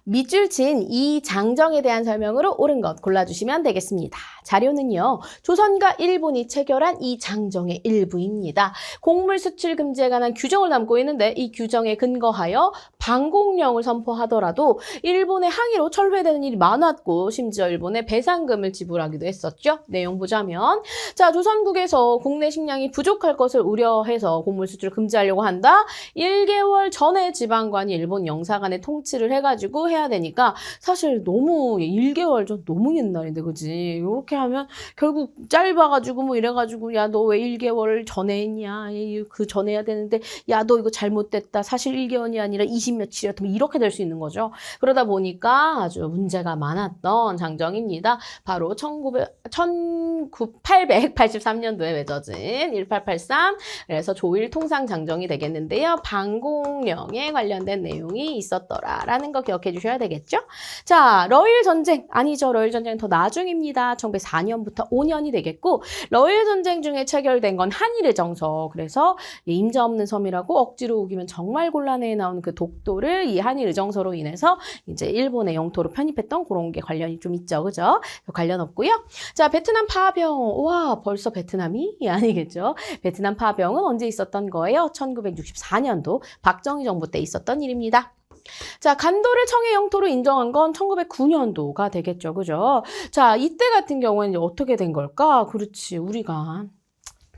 밑줄 친 이 장정에 대한 설명으로 옳은 것 골라주시면 되겠습니다. 자료는요. 조선과 일본이 체결한 이 장정의 일부입니다. 곡물 수출 금지에 관한 규정을 담고 있는데 이 규정에 근거하여 방공령을 선포하더라도 일본의 항의로 철회되는 일이 많았고 심지어 일본에 배상금을 지불하기도 했었죠. 내용 보자면 자, 조선국에서 국내 식량이 부족할 것을 우려해서 곡물 수출을 금지하려고 한다. 1개월 전에 지방관이 일본 영사관에 통치를 해가지고 해야 되니까 사실 너무 1개월 전 너무 옛날인데 그지? 이렇게 하면 결국 짧아가지고 뭐 이래가지고 야 너 왜 1개월 전에 했냐? 그 전에 해야 되는데 야 너 이거 잘못됐다. 사실 1개월이 아니라 20며칠이었다. 이렇게 될 수 있는 거죠. 그러다 보니까 아주 문제가 많았던 장정입니다. 바로 1883년도에 맺어진 1883 그래서 조일 통상 장정이 되겠는데요. 방공령에 관련된 내용이 있었더라라는 거 기억해 주셔야 되겠죠? 자, 러일 전쟁 아니죠. 러일 전쟁은 더 나중입니다. 1904년부터 5년이 되겠고 러일 전쟁 중에 체결된 건 한일의 정서. 그래서 임자 없는 섬이라고 억지로 우기면 정말 곤란해 나오는 그 독도를 이 한일의 정서로 인해서 이제 일본의 영토로 편입했던 그런 게 관련이 좀 있죠. 그죠? 관련 없고요. 자, 베트남 파병. 와, 벌써 베트남이 아니겠죠. 베트남 파병은 언제 있었던 거예요? 1964년도 박정희 정부 때 있었던 일입니다. 자, 간도를 청해 영토로 인정한 건 1909년도가 되겠죠. 그죠? 자, 이때 같은 경우에는 어떻게 된 걸까? 그렇지. 우리가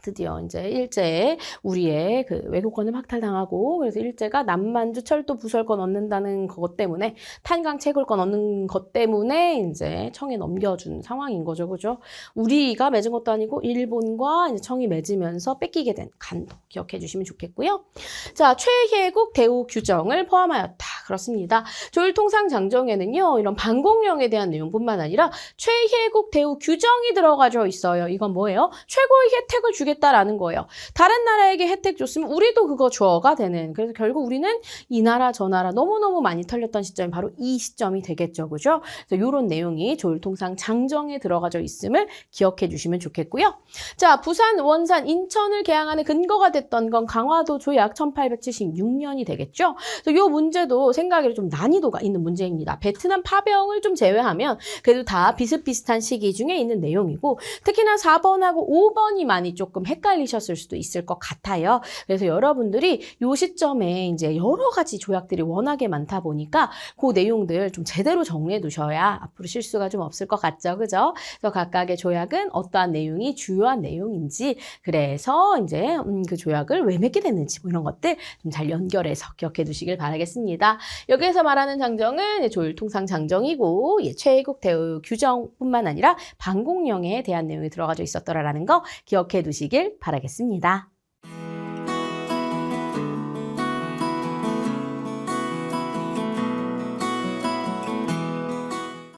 드디어 이제 일제에 우리의 그 외교권을 박탈당하고 그래서 일제가 남만주 철도 부설권 얻는다는 것 때문에 탄광 채굴권 얻는 것 때문에 이제 청에 넘겨준 상황인 거죠. 그죠? 우리가 맺은 것도 아니고 일본과 이제 청이 맺으면서 뺏기게 된 간도 기억해 주시면 좋겠고요. 자, 최혜국 대우 규정을 포함하였다. 그렇습니다. 조일통상장정에는요. 이런 방공령에 대한 내용뿐만 아니라 최혜국 대우 규정이 들어가져 있어요. 이건 뭐예요? 최고의 혜택을 주겠다라는 거예요. 다른 나라에게 혜택 줬으면 우리도 그거 줘가 되는. 그래서 결국 우리는 이 나라 저 나라 너무너무 많이 털렸던 시점이 바로 이 시점이 되겠죠. 그죠? 그래서 이런 내용이 조일통상장정에 들어가져 있음을 기억해 주시면 좋겠고요. 자, 부산, 원산, 인천을 개항하는 근거가 됐던 건 강화도 조약 1876년이 되겠죠. 그래서 이 문제도 생각에 좀 난이도가 있는 문제입니다. 베트남 파병을 좀 제외하면 그래도 다 비슷비슷한 시기 중에 있는 내용이고 특히나 4번하고 5번이 많이 조금 헷갈리셨을 수도 있을 것 같아요. 그래서 여러분들이 이 시점에 이제 여러 가지 조약들이 워낙에 많다 보니까 그 내용들 좀 제대로 정리해 두셔야 앞으로 실수가 좀 없을 것 같죠. 그죠? 그래서 각각의 조약은 어떠한 내용이 주요한 내용인지 그래서 이제 그 조약을 왜 맺게 됐는지 뭐 이런 것들 좀 잘 연결해서 기억해 두시길 바라겠습니다. 여기에서 말하는 장정은 조일통상장정이고 최혜국 대우 규정뿐만 아니라 방공령에 대한 내용이 들어가져 있었더라라는 거 기억해 두시길 바라겠습니다.